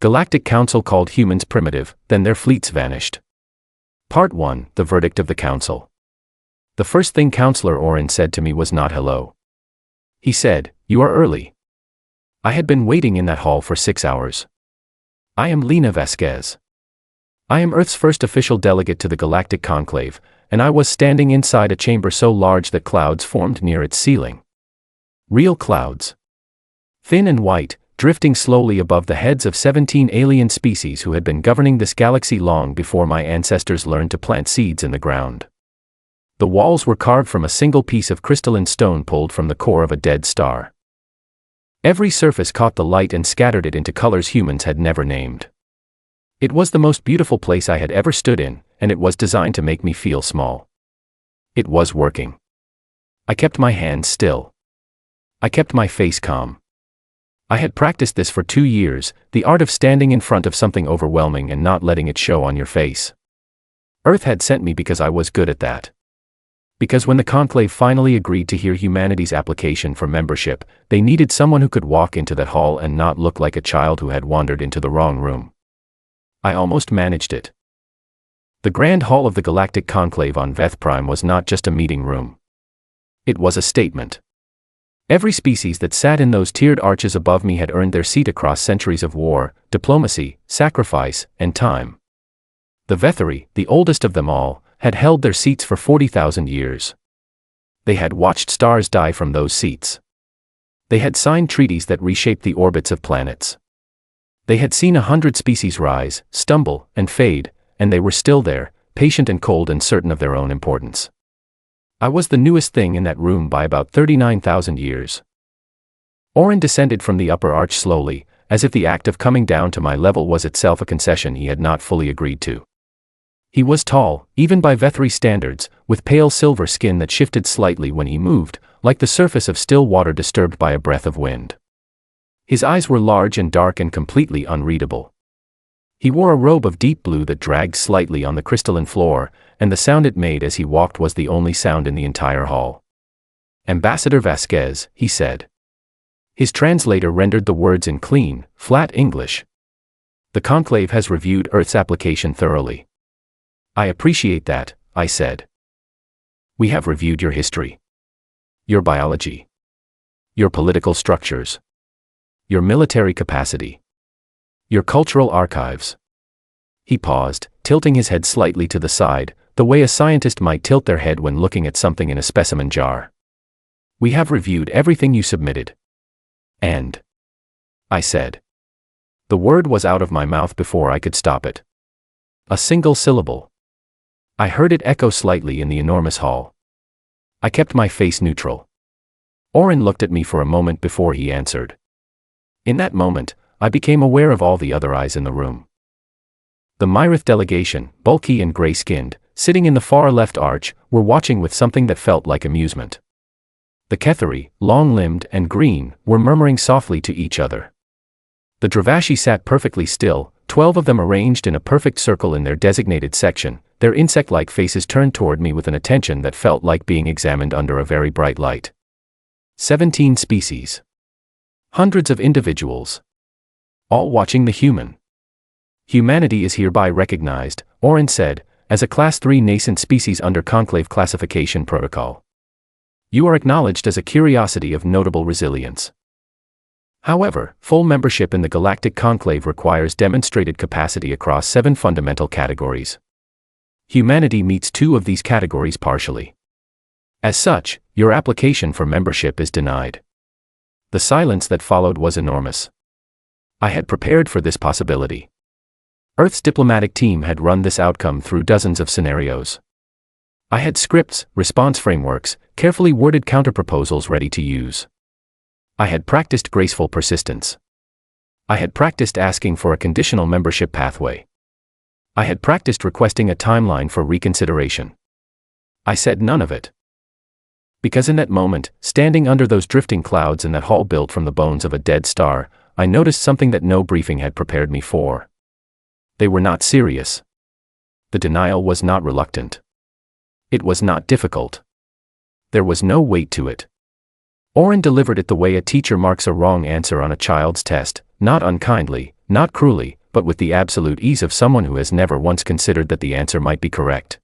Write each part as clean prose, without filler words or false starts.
Galactic Council called humans primitive, then their fleets vanished. Part 1, The Verdict of the Council. The first thing Counselor Oren said to me was not hello. He said, "You are early." I had been waiting in that hall for 6 hours. I am Lena Vasquez. I am Earth's first official delegate to the Galactic Conclave, and I was standing inside a chamber so large that clouds formed near its ceiling. Real clouds. Thin and white, drifting slowly above the heads of 17 alien species who had been governing this galaxy long before my ancestors learned to plant seeds in the ground. The walls were carved from a single piece of crystalline stone pulled from the core of a dead star. Every surface caught the light and scattered it into colors humans had never named. It was the most beautiful place I had ever stood in, and it was designed to make me feel small. It was working. I kept my hands still. I kept my face calm. I had practiced this for 2 years, the art of standing in front of something overwhelming and not letting it show on your face. Earth had sent me because I was good at that. Because when the Conclave finally agreed to hear humanity's application for membership, they needed someone who could walk into that hall and not look like a child who had wandered into the wrong room. I almost managed it. The Grand Hall of the Galactic Conclave on Veth Prime was not just a meeting room. It was a statement. Every species that sat in those tiered arches above me had earned their seat across centuries of war, diplomacy, sacrifice, and time. The Vethari, the oldest of them all, had held their seats for 40,000 years. They had watched stars die from those seats. They had signed treaties that reshaped the orbits of planets. They had seen 100 species rise, stumble, and fade, and they were still there, patient and cold and certain of their own importance. I was the newest thing in that room by about 39,000 years. Oren descended from the upper arch slowly, as if the act of coming down to my level was itself a concession he had not fully agreed to. He was tall, even by Vethri standards, with pale silver skin that shifted slightly when he moved, like the surface of still water disturbed by a breath of wind. His eyes were large and dark and completely unreadable. He wore a robe of deep blue that dragged slightly on the crystalline floor, and the sound it made as he walked was the only sound in the entire hall. "Ambassador Vasquez," he said. His translator rendered the words in clean, flat English. "The Conclave has reviewed Earth's application thoroughly." "I appreciate that," I said. "We have reviewed your history, your biology, your political structures, your military capacity, your cultural archives." He paused, tilting his head slightly to the side, the way a scientist might tilt their head when looking at something in a specimen jar. "We have reviewed everything you submitted." "And?" I said. The word was out of my mouth before I could stop it. A single syllable. I heard it echo slightly in the enormous hall. I kept my face neutral. Oren looked at me for a moment before he answered. In that moment, I became aware of all the other eyes in the room. The Myrith delegation, bulky and gray-skinned, sitting in the far left arch, were watching with something that felt like amusement. The Kethari, long-limbed and green, were murmuring softly to each other. The Dravashi sat perfectly still, 12 of them arranged in a perfect circle in their designated section, their insect-like faces turned toward me with an attention that felt like being examined under a very bright light. 17 species. Hundreds of individuals. All watching the human. "Humanity is hereby recognized," Oren said, "as a Class 3 nascent species under Conclave Classification Protocol. You are acknowledged as a curiosity of notable resilience. However, full membership in the Galactic Conclave requires demonstrated capacity across 7 fundamental categories. Humanity meets 2 of these categories partially. As such, your application for membership is denied." The silence that followed was enormous. I had prepared for this possibility. Earth's diplomatic team had run this outcome through dozens of scenarios. I had scripts, response frameworks, carefully worded counterproposals ready to use. I had practiced graceful persistence. I had practiced asking for a conditional membership pathway. I had practiced requesting a timeline for reconsideration. I said none of it. Because in that moment, standing under those drifting clouds in that hall built from the bones of a dead star, I noticed something that no briefing had prepared me for. They were not serious. The denial was not reluctant. It was not difficult. There was no weight to it. Oren delivered it the way a teacher marks a wrong answer on a child's test, not unkindly, not cruelly, but with the absolute ease of someone who has never once considered that the answer might be correct.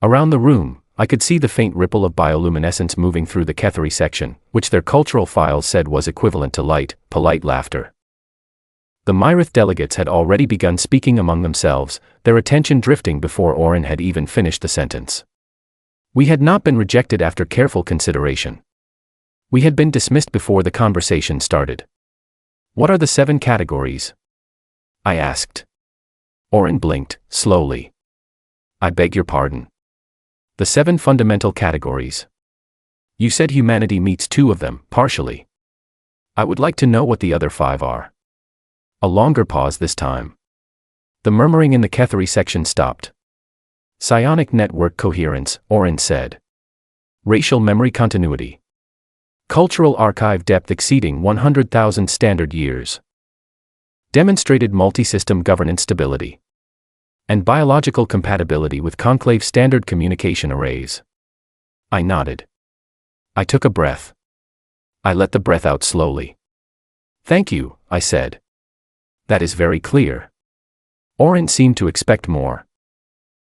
Around the room, I could see the faint ripple of bioluminescence moving through the Ketheri section, which their cultural files said was equivalent to light, polite laughter. The Myrith delegates had already begun speaking among themselves, their attention drifting before Orin had even finished the sentence. We had not been rejected after careful consideration. We had been dismissed before the conversation started. What are the 7 categories? I asked. Orin blinked, slowly. I beg your pardon. The 7 fundamental categories. You said humanity meets 2 of them, partially. I would like to know what the other 5 are. A longer pause this time. The murmuring in the Ketheri section stopped. Psionic network coherence, Orin said. Racial memory continuity. Cultural archive depth exceeding 100,000 standard years. Demonstrated multi-system governance stability. And biological compatibility with conclave standard communication arrays. I nodded. I took a breath. I let the breath out slowly. Thank you, I said. That is very clear. Orin seemed to expect more.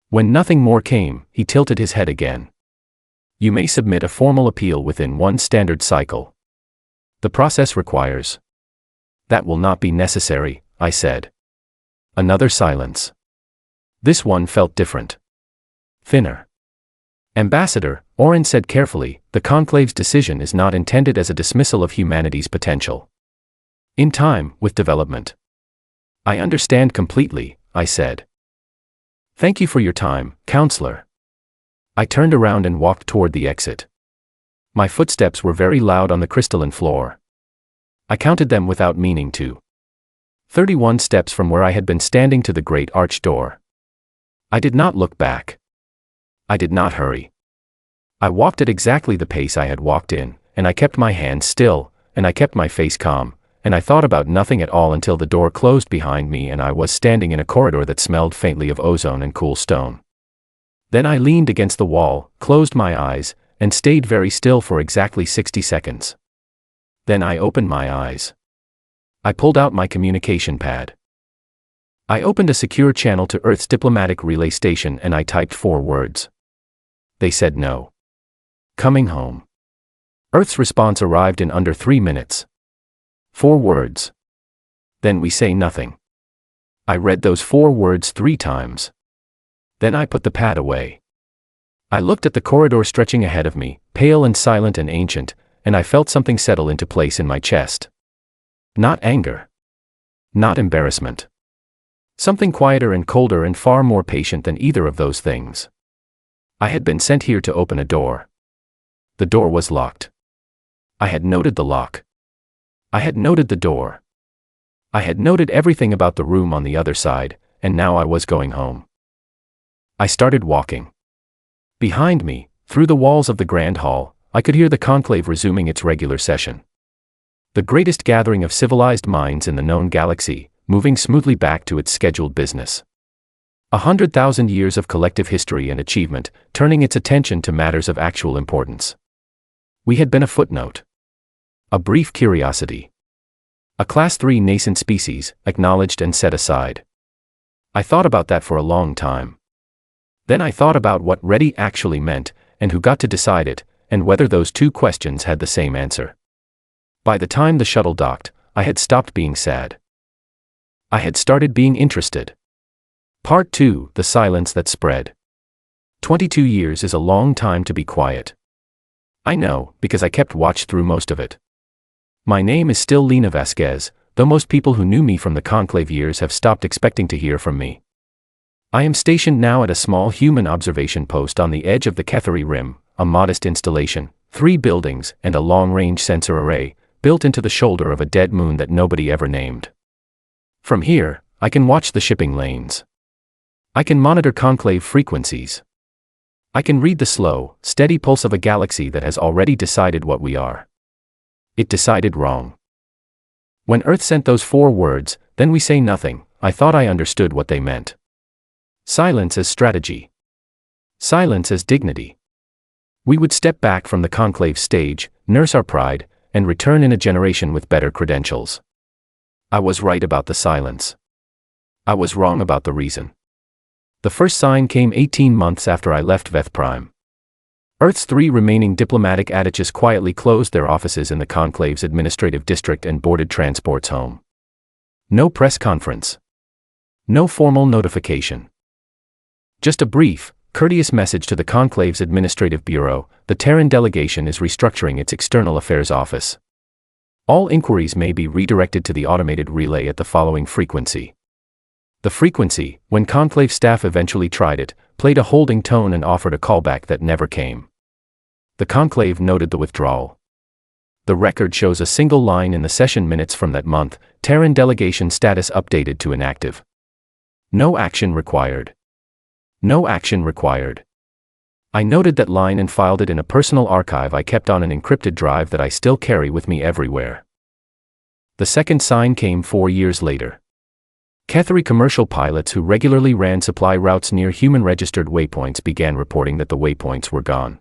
When nothing more came, he tilted his head again. You may submit a formal appeal within 1 standard cycle. The process requires. That will not be necessary, I said. Another silence. This one felt different. Thinner. Ambassador, Orin said carefully, the Conclave's decision is not intended as a dismissal of humanity's potential. In time, with development. I understand completely, I said. Thank you for your time, Counselor. I turned around and walked toward the exit. My footsteps were very loud on the crystalline floor. I counted them without meaning to. 31 steps from where I had been standing to the great arch door. I did not look back. I did not hurry. I walked at exactly the pace I had walked in, and I kept my hands still, and I kept my face calm, and I thought about nothing at all until the door closed behind me and I was standing in a corridor that smelled faintly of ozone and cool stone. Then I leaned against the wall, closed my eyes, and stayed very still for exactly 60 seconds. Then I opened my eyes. I pulled out my communication pad. I opened a secure channel to Earth's diplomatic relay station and I typed 4 words. They said no. Coming home. Earth's response arrived in under 3 minutes. 4 words. Then we say nothing. I read those 4 words 3 times. Then I put the pad away. I looked at the corridor stretching ahead of me, pale and silent and ancient, and I felt something settle into place in my chest. Not anger. Not embarrassment. Something quieter and colder and far more patient than either of those things. I had been sent here to open a door. The door was locked. I had noted the lock. I had noted the door. I had noted everything about the room on the other side, and now I was going home. I started walking. Behind me, through the walls of the Grand Hall, I could hear the conclave resuming its regular session. The greatest gathering of civilized minds in the known galaxy, moving smoothly back to its scheduled business. 100,000 years of collective history and achievement, turning its attention to matters of actual importance. We had been a footnote. A brief curiosity. A Class 3 nascent species, acknowledged and set aside. I thought about that for a long time. Then I thought about what ready actually meant, and who got to decide it, and whether those 2 questions had the same answer. By the time the shuttle docked, I had stopped being sad. I had started being interested. Part 2, the silence that spread. 22 years is a long time to be quiet. I know, because I kept watch through most of it. My name is still Lena Vasquez, though most people who knew me from the conclave years have stopped expecting to hear from me. I am stationed now at a small human observation post on the edge of the Ketheri Rim, a modest installation, 3 buildings, and a long-range sensor array, built into the shoulder of a dead moon that nobody ever named. From here, I can watch the shipping lanes. I can monitor conclave frequencies. I can read the slow, steady pulse of a galaxy that has already decided what we are. It decided wrong. When Earth sent those 4 words, then we say nothing, I thought I understood what they meant. Silence as strategy. Silence as dignity. We would step back from the conclave stage, nurse our pride, and return in a generation with better credentials. I was right about the silence. I was wrong about the reason. The first sign came 18 months after I left Veth Prime. Earth's 3 remaining diplomatic attaches quietly closed their offices in the Conclave's administrative district and boarded transports home. No press conference. No formal notification. Just a brief, courteous message to the Conclave's administrative bureau: the Terran delegation is restructuring its external affairs office. All inquiries may be redirected to the automated relay at the following frequency. The frequency, when Conclave staff eventually tried it, played a holding tone and offered a callback that never came. The Conclave noted the withdrawal. The record shows a single line in the session minutes from that month: Terran delegation status updated to inactive. No action required. No action required. I noted that line and filed it in a personal archive I kept on an encrypted drive that I still carry with me everywhere. The second sign came 4 years later. Ketheri commercial pilots who regularly ran supply routes near human-registered waypoints began reporting that the waypoints were gone.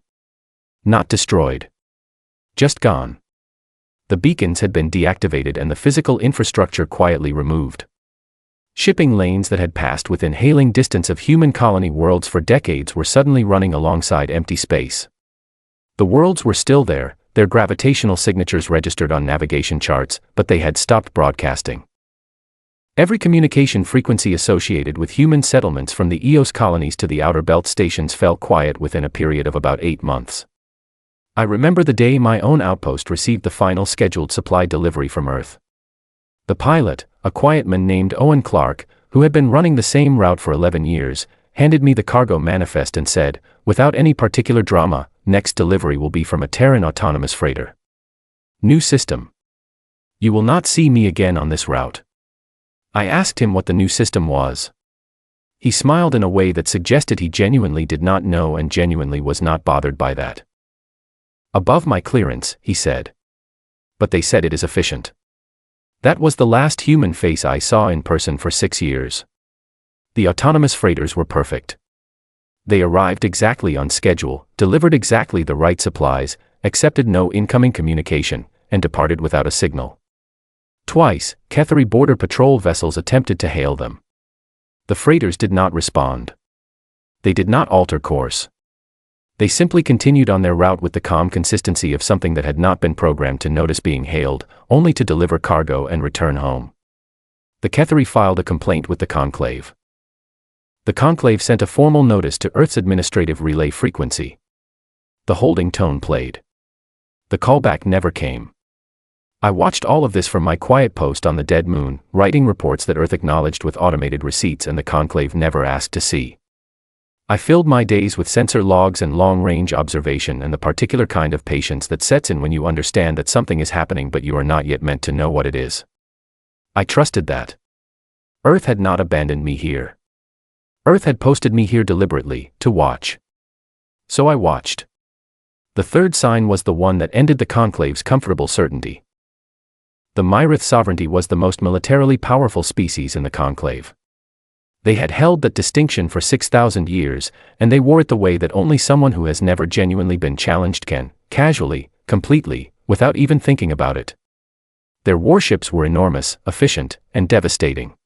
Not destroyed. Just gone. The beacons had been deactivated and the physical infrastructure quietly removed. Shipping lanes that had passed within hailing distance of human colony worlds for decades were suddenly running alongside empty space. The worlds were still there, their gravitational signatures registered on navigation charts, but they had stopped broadcasting. Every communication frequency associated with human settlements from the EOS colonies to the outer belt stations fell quiet within a period of about 8 months. I remember the day my own outpost received the final scheduled supply delivery from Earth. The pilot, a quiet man named Owen Clark, who had been running the same route for 11 years, handed me the cargo manifest and said, without any particular drama, next delivery will be from a Terran autonomous freighter. New system. You will not see me again on this route. I asked him what the new system was. He smiled in a way that suggested he genuinely did not know and genuinely was not bothered by that. Above my clearance, he said. But they said it is efficient. That was the last human face I saw in person for 6 years. The autonomous freighters were perfect. They arrived exactly on schedule, delivered exactly the right supplies, accepted no incoming communication, and departed without a signal. Twice, Ketheri border patrol vessels attempted to hail them. The freighters did not respond. They did not alter course. They simply continued on their route with the calm consistency of something that had not been programmed to notice being hailed, only to deliver cargo and return home. The Ketheri filed a complaint with the Conclave. The Conclave sent a formal notice to Earth's administrative relay frequency. The holding tone played. The callback never came. I watched all of this from my quiet post on the dead moon, writing reports that Earth acknowledged with automated receipts and the Conclave never asked to see. I filled my days with sensor logs and long-range observation and the particular kind of patience that sets in when you understand that something is happening but you are not yet meant to know what it is. I trusted that. Earth had not abandoned me here. Earth had posted me here deliberately, to watch. So I watched. The third sign was the one that ended the Conclave's comfortable certainty. The Myrith sovereignty was the most militarily powerful species in the Conclave. They had held that distinction for 6,000 years, and they wore it the way that only someone who has never genuinely been challenged can, casually, completely, without even thinking about it. Their warships were enormous, efficient, and devastating.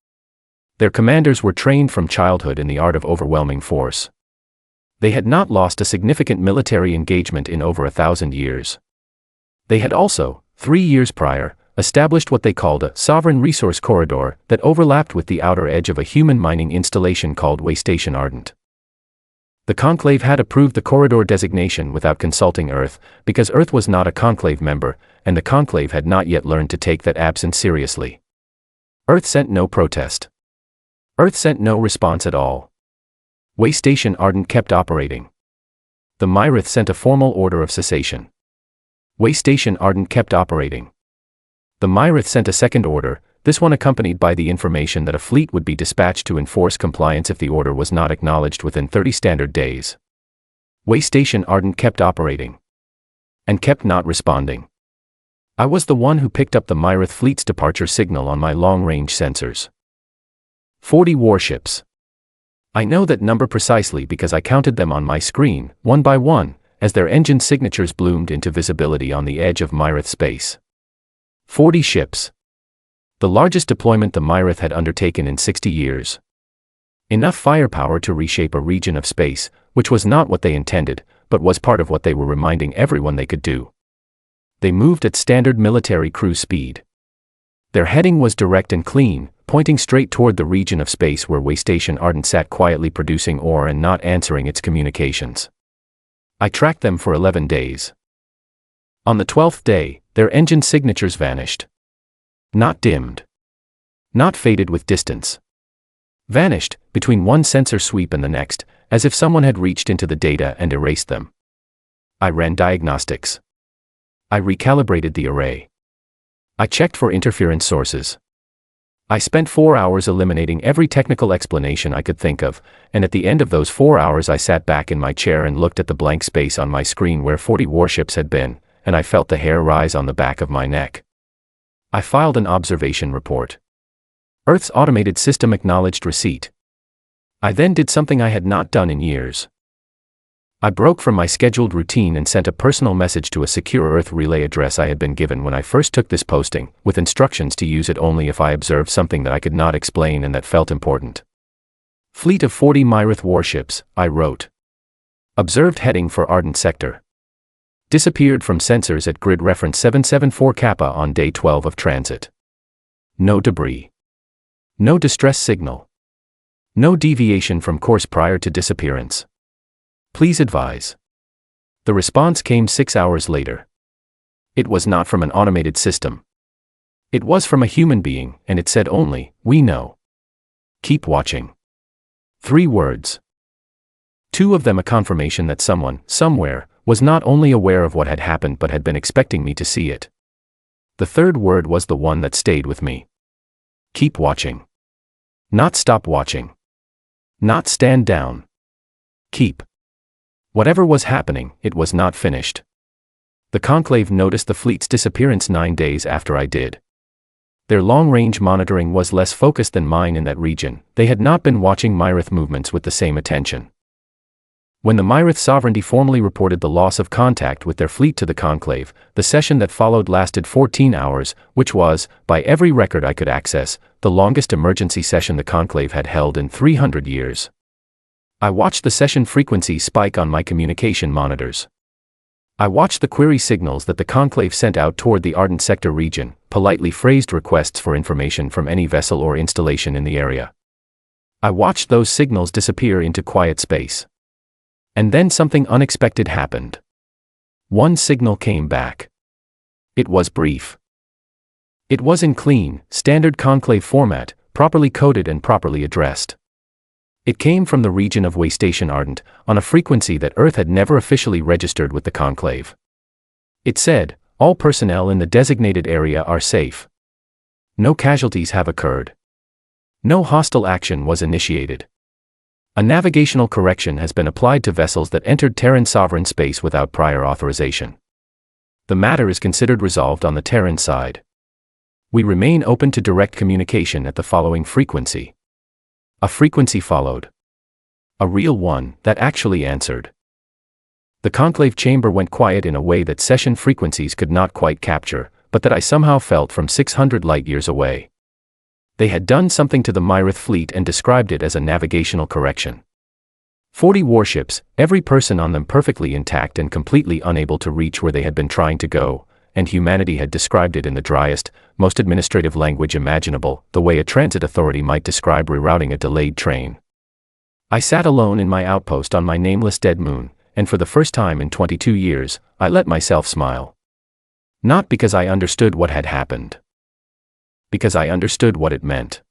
Their commanders were trained from childhood in the art of overwhelming force. They had not lost a significant military engagement in over 1,000 years. They had also, 3 years prior, established what they called a sovereign resource corridor that overlapped with the outer edge of a human mining installation called Waystation Ardent. The Conclave had approved the corridor designation without consulting Earth, because Earth was not a Conclave member, and the Conclave had not yet learned to take that absence seriously. Earth sent no protest. Earth sent no response at all. Waystation Ardent kept operating. The Myrith sent a formal order of cessation. Waystation Ardent kept operating. The Myrith sent a second order, this one accompanied by the information that a fleet would be dispatched to enforce compliance if the order was not acknowledged within 30 standard days. Waystation Ardent kept operating. And kept not responding. I was the one who picked up the Myrith fleet's departure signal on my long-range sensors. 40 warships. I know that number precisely because I counted them on my screen, one by one, as their engine signatures bloomed into visibility on the edge of Myrith space. 40 ships. The largest deployment the Myrith had undertaken in 60 years. Enough firepower to reshape a region of space, which was not what they intended, but was part of what they were reminding everyone they could do. They moved at standard military cruise speed. Their heading was direct and clean, pointing straight toward the region of space where Waystation Ardent sat quietly producing ore and not answering its communications. I tracked them for 11 days. On the 12th day, their engine signatures vanished. Not dimmed. Not faded with distance. Vanished, between one sensor sweep and the next, as if someone had reached into the data and erased them. I ran diagnostics. I recalibrated the array. I checked for interference sources. I spent 4 hours eliminating every technical explanation I could think of, and at the end of those 4 hours I sat back in my chair and looked at the blank space on my screen where 40 warships had been, and I felt the hair rise on the back of my neck. I filed an observation report. Earth's automated system acknowledged receipt. I then did something I had not done in years. I broke from my scheduled routine and sent a personal message to a secure Earth relay address I had been given when I first took this posting, with instructions to use it only if I observed something that I could not explain and that felt important. Fleet of 40 Myrith warships, I wrote. Observed heading for Ardent Sector. Disappeared from sensors at grid reference 774 Kappa on day 12 of transit. No debris. No distress signal. No deviation from course prior to disappearance. Please advise. The response came 6 hours later. It was not from an automated system. It was from a human being, and it said only, "We know. Keep watching." 3 words. 2 of them a confirmation that someone, somewhere, was not only aware of what had happened but had been expecting me to see it. The 3rd word was the one that stayed with me. Keep watching. Not stop watching. Not stand down. Keep. Whatever was happening, it was not finished. The Conclave noticed the fleet's disappearance 9 days after I did. Their long-range monitoring was less focused than mine in that region. They had not been watching Myrith movements with the same attention. When the Myrith Sovereignty formally reported the loss of contact with their fleet to the Conclave, the session that followed lasted 14 hours, which was, by every record I could access, the longest emergency session the Conclave had held in 300 years. I watched the session frequency spike on my communication monitors. I watched the query signals that the Conclave sent out toward the Ardent Sector region, politely phrased requests for information from any vessel or installation in the area. I watched those signals disappear into quiet space. And then something unexpected happened. One signal came back. It was brief. It was in clean, standard Conclave format, properly coded and properly addressed. It came from the region of Waystation Ardent, on a frequency that Earth had never officially registered with the Conclave. It said, "All personnel in the designated area are safe. No casualties have occurred. No hostile action was initiated. A navigational correction has been applied to vessels that entered Terran sovereign space without prior authorization. The matter is considered resolved on the Terran side. We remain open to direct communication at the following frequency." A frequency followed. A real one, that actually answered. The Conclave chamber went quiet in a way that session frequencies could not quite capture, but that I somehow felt from 600 light-years away. They had done something to the Myrith fleet and described it as a navigational correction. 40 warships, every person on them perfectly intact and completely unable to reach where they had been trying to go, and humanity had described it in the driest, most administrative language imaginable, the way a transit authority might describe rerouting a delayed train. I sat alone in my outpost on my nameless dead moon, and for the first time in 22 years, I let myself smile. Not because I understood what had happened. Because I understood what it meant.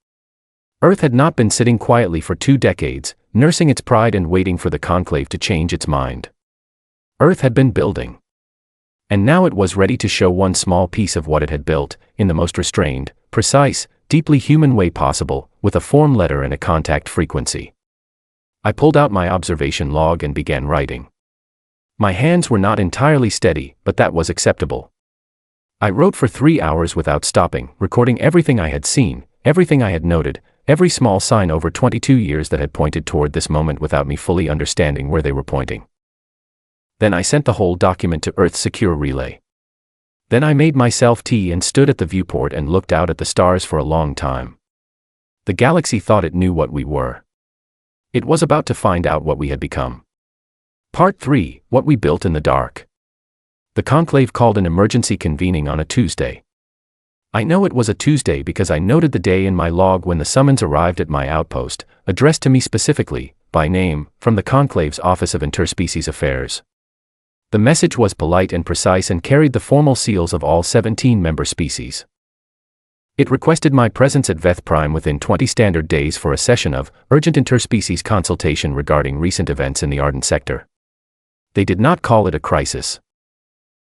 Earth had not been sitting quietly for 2 decades, nursing its pride and waiting for the Conclave to change its mind. Earth had been building. And now it was ready to show one small piece of what it had built, in the most restrained, precise, deeply human way possible, with a form letter and a contact frequency. I pulled out my observation log and began writing. My hands were not entirely steady, but that was acceptable. I wrote for 3 hours without stopping, recording everything I had seen, everything I had noted, every small sign over 22 years that had pointed toward this moment without me fully understanding where they were pointing. Then I sent the whole document to Earth's secure relay. Then I made myself tea and stood at the viewport and looked out at the stars for a long time. The galaxy thought it knew what we were. It was about to find out what we had become. Part 3, What We Built in the Dark. The conclave called an emergency convening on a Tuesday. I know it was a Tuesday because I noted the day in my log when the summons arrived at my outpost, addressed to me specifically, by name, from the conclave's Office of Interspecies Affairs. The message was polite and precise and carried the formal seals of all 17 member species. It requested my presence at Veth Prime within 20 standard days for a session of urgent interspecies consultation regarding recent events in the Ardent sector. They did not call it a crisis.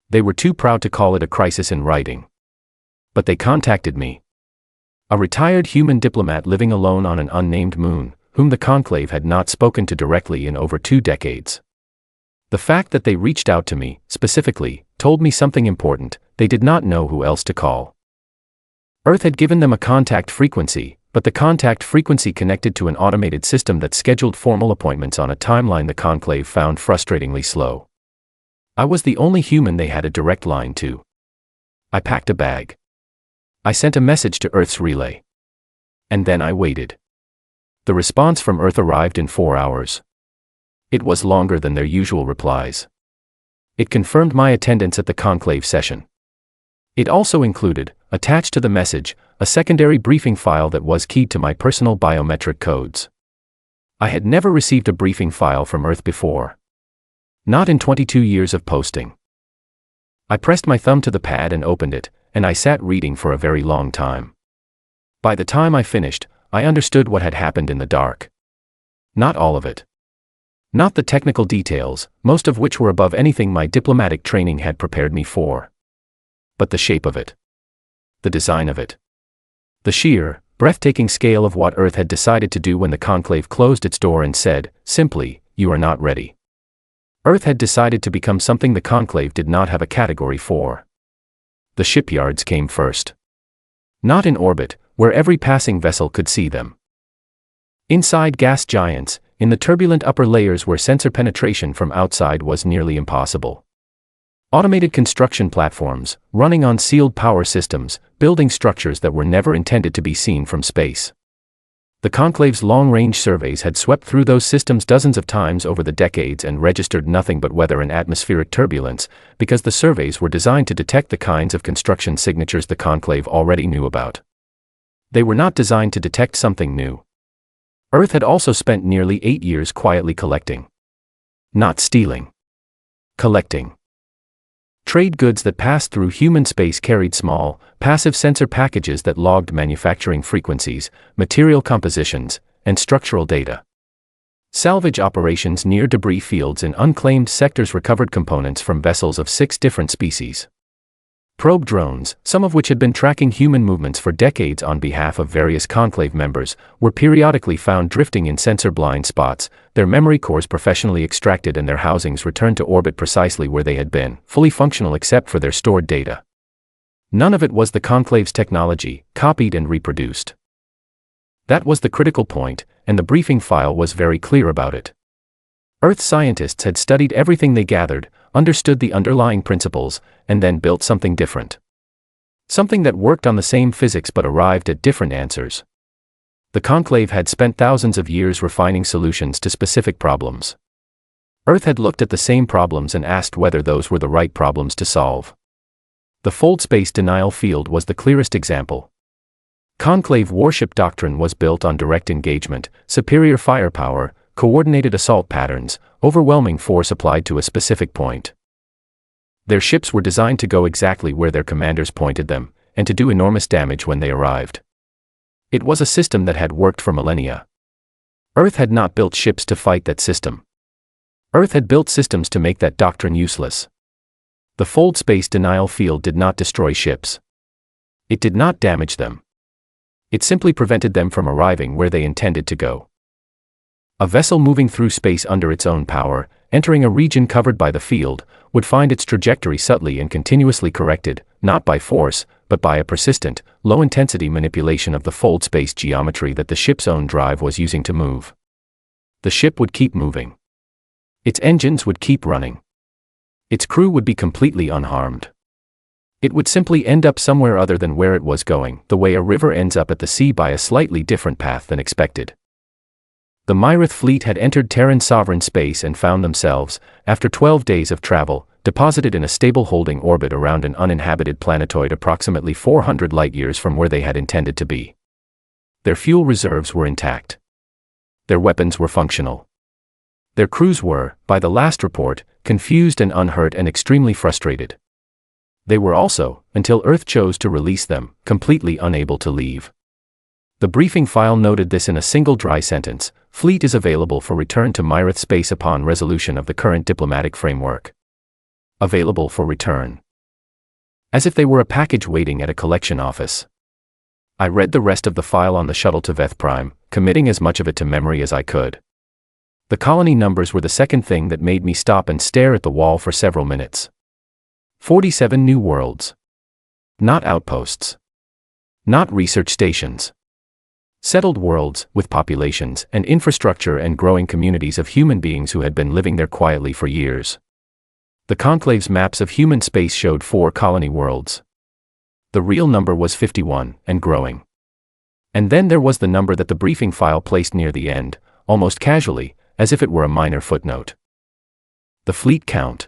They were too proud to call it a crisis in writing. But they contacted me. A retired human diplomat living alone on an unnamed moon, whom the conclave had not spoken to directly in over 2 decades. The fact that they reached out to me, specifically, told me something important: they did not know who else to call. Earth had given them a contact frequency, but the contact frequency connected to an automated system that scheduled formal appointments on a timeline the conclave found frustratingly slow. I was the only human they had a direct line to. I packed a bag. I sent a message to Earth's relay. And then I waited. The response from Earth arrived in 4 hours. It was longer than their usual replies. It confirmed my attendance at the conclave session. It also included, attached to the message, a secondary briefing file that was keyed to my personal biometric codes. I had never received a briefing file from Earth before. Not in 22 years of posting. I pressed my thumb to the pad and opened it, and I sat reading for a very long time. By the time I finished, I understood what had happened in the dark. Not all of it. Not the technical details, most of which were above anything my diplomatic training had prepared me for. But the shape of it. The design of it. The sheer, breathtaking scale of what Earth had decided to do when the conclave closed its door and said, simply, "You are not ready." Earth had decided to become something the conclave did not have a category for. The shipyards came first. Not in orbit, where every passing vessel could see them. Inside gas giants, in the turbulent upper layers where sensor penetration from outside was nearly impossible. Automated construction platforms, running on sealed power systems, building structures that were never intended to be seen from space. The conclave's long-range surveys had swept through those systems dozens of times over the decades and registered nothing but weather and atmospheric turbulence, because the surveys were designed to detect the kinds of construction signatures the conclave already knew about. They were not designed to detect something new. Earth had also spent nearly 8 years quietly collecting. Not stealing. Collecting. Trade goods that passed through human space carried small, passive sensor packages that logged manufacturing frequencies, material compositions, and structural data. Salvage operations near debris fields in unclaimed sectors recovered components from vessels of 6 different species. Probe drones, some of which had been tracking human movements for decades on behalf of various conclave members, were periodically found drifting in sensor blind spots, their memory cores professionally extracted and their housings returned to orbit precisely where they had been, fully functional except for their stored data. None of it was the conclave's technology, copied and reproduced. That was the critical point, and the briefing file was very clear about it. Earth scientists had studied everything they gathered, understood the underlying principles, and then built something different. Something that worked on the same physics but arrived at different answers. The conclave had spent thousands of years refining solutions to specific problems. Earth had looked at the same problems and asked whether those were the right problems to solve. The fold space denial field was the clearest example. Conclave warship doctrine was built on direct engagement, superior firepower, coordinated assault patterns, overwhelming force applied to a specific point. Their ships were designed to go exactly where their commanders pointed them, and to do enormous damage when they arrived. It was a system that had worked for millennia. Earth had not built ships to fight that system. Earth had built systems to make that doctrine useless. The fold space denial field did not destroy ships. It did not damage them. It simply prevented them from arriving where they intended to go. A vessel moving through space under its own power, entering a region covered by the field, would find its trajectory subtly and continuously corrected, not by force, but by a persistent, low-intensity manipulation of the fold space geometry that the ship's own drive was using to move. The ship would keep moving. Its engines would keep running. Its crew would be completely unharmed. It would simply end up somewhere other than where it was going, the way a river ends up at the sea by a slightly different path than expected. The Myrith fleet had entered Terran sovereign space and found themselves, after 12 days of travel, deposited in a stable holding orbit around an uninhabited planetoid approximately 400 light-years from where they had intended to be. Their fuel reserves were intact. Their weapons were functional. Their crews were, by the last report, confused and unhurt and extremely frustrated. They were also, until Earth chose to release them, completely unable to leave. The briefing file noted this in a single dry sentence: "Fleet is available for return to Myrith space upon resolution of the current diplomatic framework." Available for return. As if they were a package waiting at a collection office. I read the rest of the file on the shuttle to Veth Prime, committing as much of it to memory as I could. The colony numbers were the second thing that made me stop and stare at the wall for several minutes. 47 new worlds. Not outposts. Not research stations. Settled worlds, with populations and infrastructure and growing communities of human beings who had been living there quietly for years. The Conclave's maps of human space showed 4 colony worlds. The real number was 51, and growing. And then there was the number that the briefing file placed near the end, almost casually, as if it were a minor footnote. The fleet count.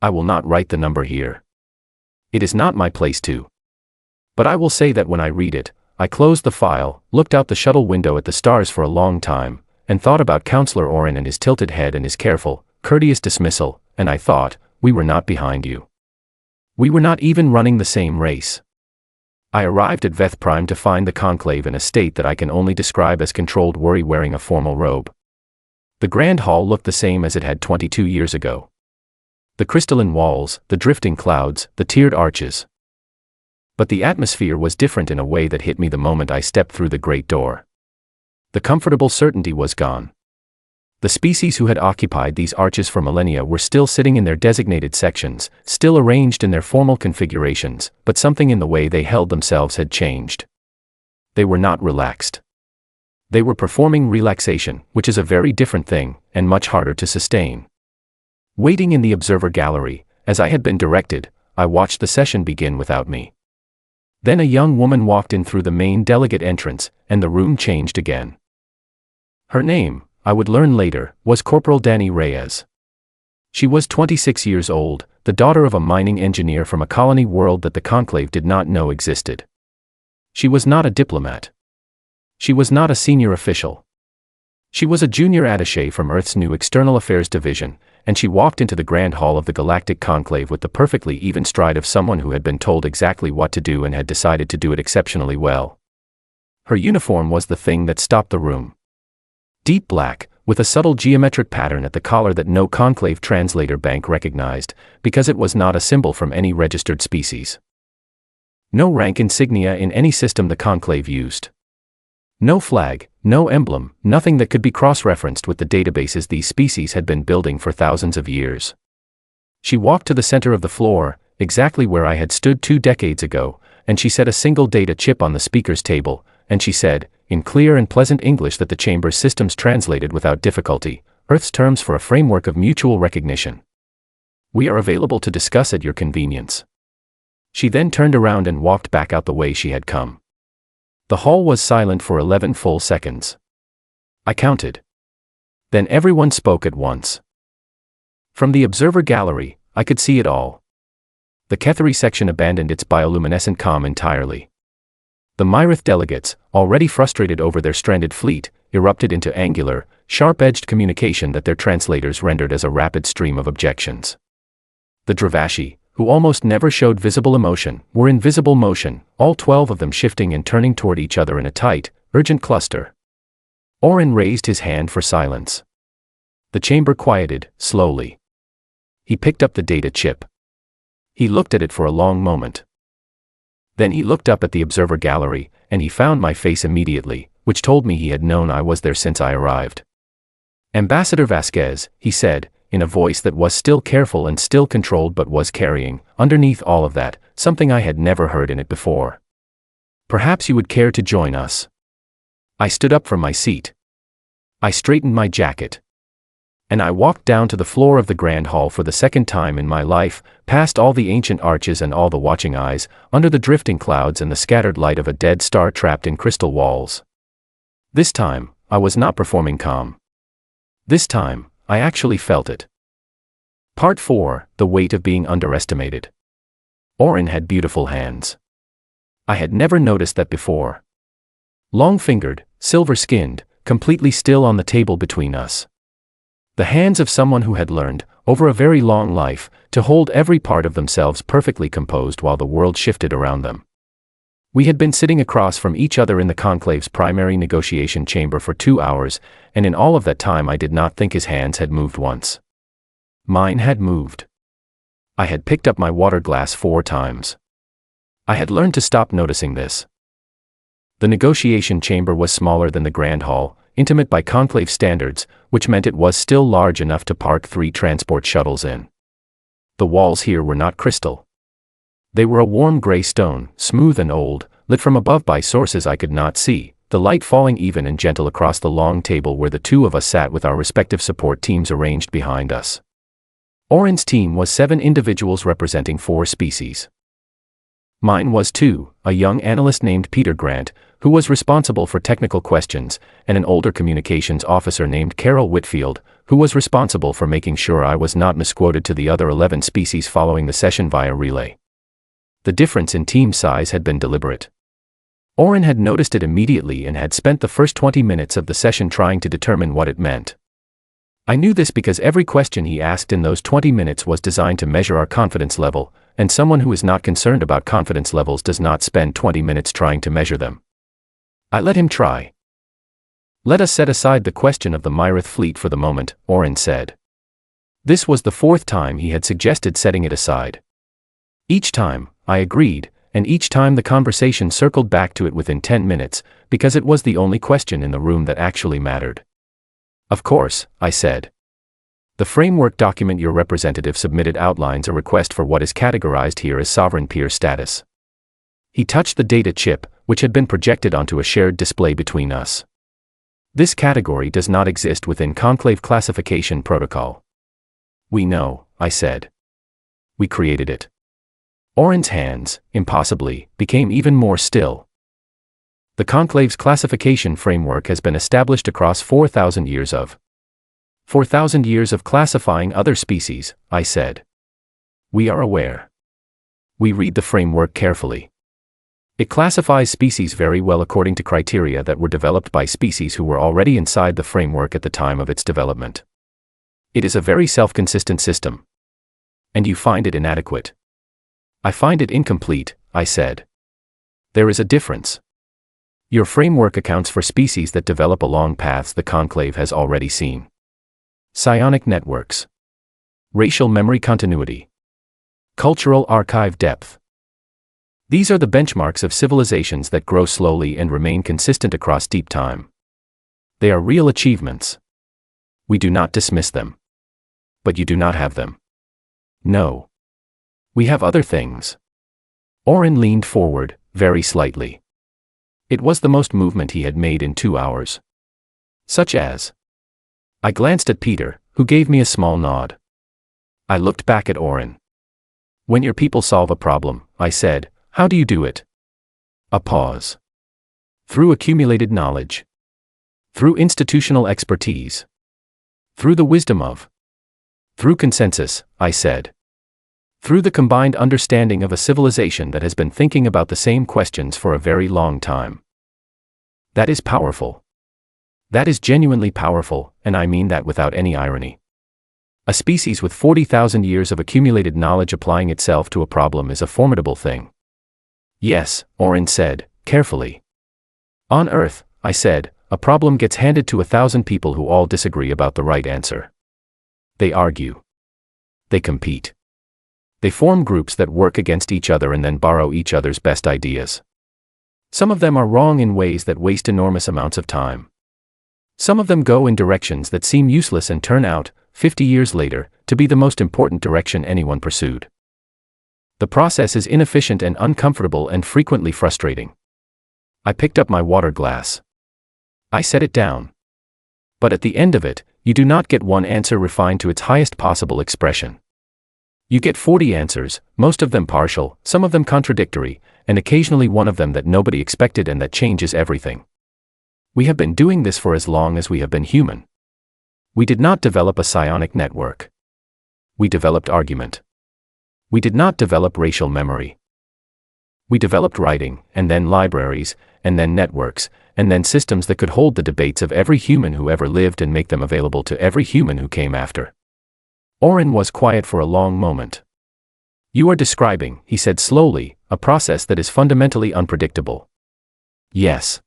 I will not write the number here. It is not my place to. But I will say that when I read it, I closed the file, looked out the shuttle window at the stars for a long time, and thought about Counselor Orin and his tilted head and his careful, courteous dismissal, and I thought, we were not behind you. We were not even running the same race. I arrived at Veth Prime to find the Conclave in a state that I can only describe as controlled worry wearing a formal robe. The Grand Hall looked the same as it had 22 years ago. The crystalline walls, the drifting clouds, the tiered arches. But the atmosphere was different in a way that hit me the moment I stepped through the great door. The comfortable certainty was gone. The species who had occupied these arches for millennia were still sitting in their designated sections, still arranged in their formal configurations, but something in the way they held themselves had changed. They were not relaxed. They were performing relaxation, which is a very different thing, and much harder to sustain. Waiting in the observer gallery, as I had been directed, I watched the session begin without me. Then a young woman walked in through the main delegate entrance, and the room changed again. Her name, I would learn later, was Corporal Dani Reyes. She was 26 years old, the daughter of a mining engineer from a colony world that the Conclave did not know existed. She was not a diplomat. She was not a senior official. She was a junior attaché from Earth's new External Affairs Division, and she walked into the Grand Hall of the Galactic Conclave with the perfectly even stride of someone who had been told exactly what to do and had decided to do it exceptionally well. Her uniform was the thing that stopped the room. Deep black, with a subtle geometric pattern at the collar that no Conclave translator bank recognized, because it was not a symbol from any registered species. No rank insignia in any system the Conclave used. No flag, no emblem, nothing that could be cross-referenced with the databases these species had been building for thousands of years. She walked to the center of the floor, exactly where I had stood 2 decades ago, and she set a single data chip on the speaker's table, and she said, in clear and pleasant English that the chamber's systems translated without difficulty, Earth's terms for a framework of mutual recognition. We are available to discuss at your convenience. She then turned around and walked back out the way she had come. The hall was silent for 11 full seconds. I counted. Then everyone spoke at once. From the observer gallery, I could see it all. The Ketheri section abandoned its bioluminescent calm entirely. The Myrith delegates, already frustrated over their stranded fleet, erupted into angular, sharp-edged communication that their translators rendered as a rapid stream of objections. The Dravashi, who almost never showed visible emotion, were in visible motion, all 12 of them shifting and turning toward each other in a tight, urgent cluster. Orin raised his hand for silence. The chamber quieted, slowly. He picked up the data chip. He looked at it for a long moment. Then he looked up at the observer gallery, and he found my face immediately, which told me he had known I was there since I arrived. Ambassador Vasquez, he said, in a voice that was still careful and still controlled but was carrying, underneath all of that, something I had never heard in it before. Perhaps you would care to join us. I stood up from my seat. I straightened my jacket. And I walked down to the floor of the grand hall for the second time in my life, past all the ancient arches and all the watching eyes, under the drifting clouds and the scattered light of a dead star trapped in crystal walls. This time, I was not performing calm. This time, I actually felt it. Part 4, The Weight of Being Underestimated. Oren had beautiful hands. I had never noticed that before. Long-fingered, silver-skinned, completely still on the table between us. The hands of someone who had learned, over a very long life, to hold every part of themselves perfectly composed while the world shifted around them. We had been sitting across from each other in the conclave's primary negotiation chamber for 2 hours, and in all of that time I did not think his hands had moved once. Mine had moved. I had picked up my water glass 4 times. I had learned to stop noticing this. The negotiation chamber was smaller than the grand hall, intimate by conclave standards, which meant it was still large enough to park 3 transport shuttles in. The walls here were not crystal. They were a warm gray stone, smooth and old, lit from above by sources I could not see, the light falling even and gentle across the long table where the 2 of us sat with our respective support teams arranged behind us. Oren's team was 7 individuals representing 4 species. Mine was 2, a young analyst named Peter Grant, who was responsible for technical questions, and an older communications officer named Carol Whitfield, who was responsible for making sure I was not misquoted to the other 11 species following the session via relay. The difference in team size had been deliberate. Oren had noticed it immediately and had spent the first 20 minutes of the session trying to determine what it meant. I knew this because every question he asked in those 20 minutes was designed to measure our confidence level, and someone who is not concerned about confidence levels does not spend 20 minutes trying to measure them. I let him try. Let us set aside the question of the Myrith fleet for the moment, Oren said. This was the 4th time he had suggested setting it aside. Each time, I agreed, and each time the conversation circled back to it within 10 minutes, because it was the only question in the room that actually mattered. Of course, I said. The framework document your representative submitted outlines a request for what is categorized here as sovereign peer status. He touched the data chip, which had been projected onto a shared display between us. This category does not exist within Conclave classification protocol. We know, I said. We created it. Oren's hands, impossibly, became even more still. The Conclave's classification framework has been established across 4,000 years of 4,000 years of classifying other species, I said. We are aware. We read the framework carefully. It classifies species very well according to criteria that were developed by species who were already inside the framework at the time of its development. It is a very self-consistent system. And you find it inadequate. I find it incomplete, I said. There is a difference. Your framework accounts for species that develop along paths the Conclave has already seen. Psionic networks. Racial memory continuity. Cultural archive depth. These are the benchmarks of civilizations that grow slowly and remain consistent across deep time. They are real achievements. We do not dismiss them. But you do not have them. No. We have other things. Oren leaned forward, very slightly. It was the most movement he had made in 2 hours. Such as. I glanced at Peter, who gave me a small nod. I looked back at Oren. When your people solve a problem, I said, how do you do it? A pause. Through accumulated knowledge. Through institutional expertise. Through the wisdom of. Through consensus, I said. Through the combined understanding of a civilization that has been thinking about the same questions for a very long time. That is powerful. That is genuinely powerful, and I mean that without any irony. A species with 40,000 years of accumulated knowledge applying itself to a problem is a formidable thing. Yes, Oren said, carefully. On Earth, I said, a problem gets handed to 1,000 people who all disagree about the right answer. They argue. They compete. They form groups that work against each other and then borrow each other's best ideas. Some of them are wrong in ways that waste enormous amounts of time. Some of them go in directions that seem useless and turn out, 50 years later, to be the most important direction anyone pursued. The process is inefficient and uncomfortable and frequently frustrating. I picked up my water glass. I set it down. But at the end of it, you do not get one answer refined to its highest possible expression. You get 40 answers, most of them partial, some of them contradictory, and occasionally one of them that nobody expected and that changes everything. We have been doing this for as long as we have been human. We did not develop a psionic network. We developed argument. We did not develop racial memory. We developed writing, and then libraries, and then networks, and then systems that could hold the debates of every human who ever lived and make them available to every human who came after. Oren was quiet for a long moment. You are describing, he said slowly, a process that is fundamentally unpredictable. Yes.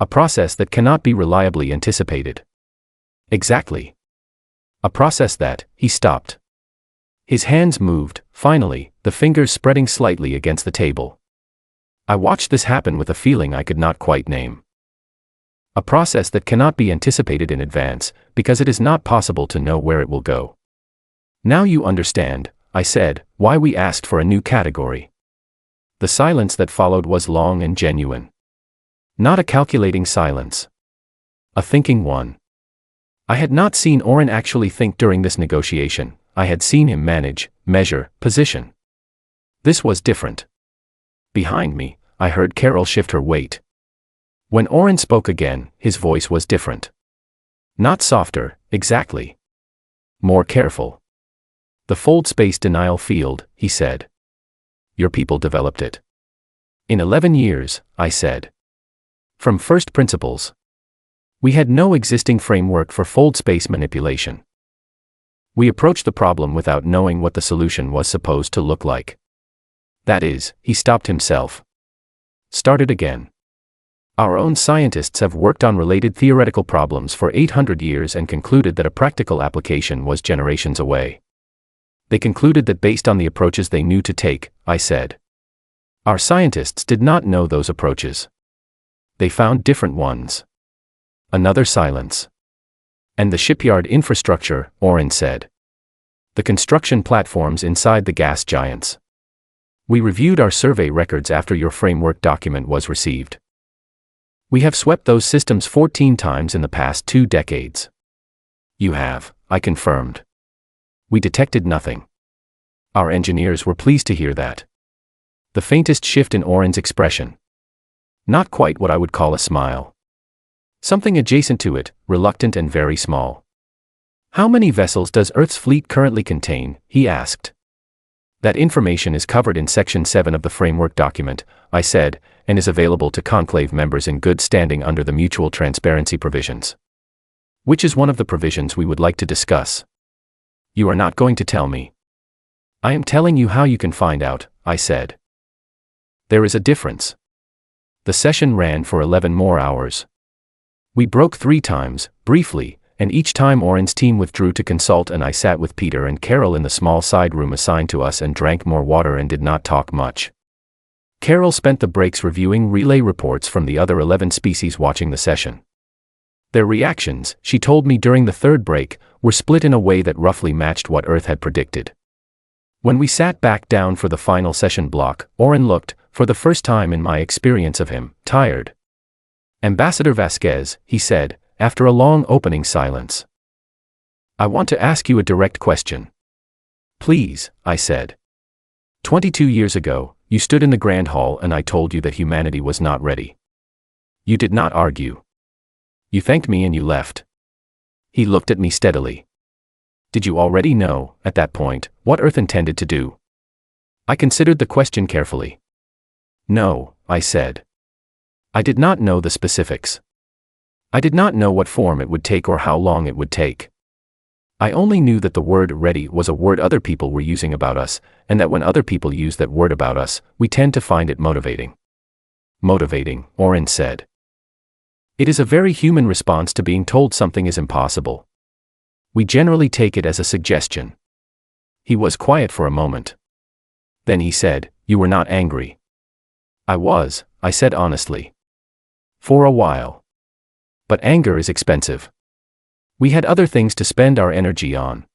A process that cannot be reliably anticipated. Exactly. A process that, he stopped. His hands moved, finally, the fingers spreading slightly against the table. I watched this happen with a feeling I could not quite name. A process that cannot be anticipated in advance, because it is not possible to know where it will go. Now you understand, I said, why we asked for a new category. The silence that followed was long and genuine. Not a calculating silence. A thinking one. I had not seen Oren actually think during this negotiation. I had seen him manage, measure, position. This was different. Behind me, I heard Carol shift her weight. When Oren spoke again, his voice was different. Not softer, exactly. More careful. The fold space denial field, he said. Your people developed it. In 11 years, I said. From first principles. We had no existing framework for fold space manipulation. We approached the problem without knowing what the solution was supposed to look like. That is, he stopped himself. Started again. Our own scientists have worked on related theoretical problems for 800 years and concluded that a practical application was generations away. They concluded that based on the approaches they knew to take, I said. Our scientists did not know those approaches. They found different ones. Another silence. And the shipyard infrastructure, Oren said. The construction platforms inside the gas giants. We reviewed our survey records after your framework document was received. We have swept those systems 14 times in the past 2 decades. You have, I confirmed. We detected nothing. Our engineers were pleased to hear that. The faintest shift in Oren's expression. Not quite what I would call a smile. Something adjacent to it, reluctant and very small. How many vessels does Earth's fleet currently contain? He asked. That information is covered in Section 7 of the framework document, I said, and is available to conclave members in good standing under the mutual transparency provisions. Which is one of the provisions we would like to discuss. You are not going to tell me. I am telling you how you can find out, I said. There is a difference. The session ran for 11 more hours. We broke 3 times, briefly, and each time Oren's team withdrew to consult and I sat with Peter and Carol in the small side room assigned to us and drank more water and did not talk much. Carol spent the breaks reviewing relay reports from the other 11 species watching the session. Their reactions, she told me during the 3rd break, were split in a way that roughly matched what Earth had predicted. When we sat back down for the final session block, Oren looked, for the first time in my experience of him, tired. Ambassador Vasquez, he said, after a long opening silence. I want to ask you a direct question. Please, I said. 22 years ago, you stood in the Grand Hall and I told you that humanity was not ready. You did not argue. You thanked me and you left. He looked at me steadily. Did you already know, at that point, what Earth intended to do? I considered the question carefully. No, I said. I did not know the specifics. I did not know what form it would take or how long it would take. I only knew that the word ready was a word other people were using about us, and that when other people use that word about us, we tend to find it motivating. Motivating, Oren said. It is a very human response to being told something is impossible. We generally take it as a suggestion. He was quiet for a moment. Then he said, "You were not angry." I was, I said honestly. For a while. But anger is expensive. We had other things to spend our energy on.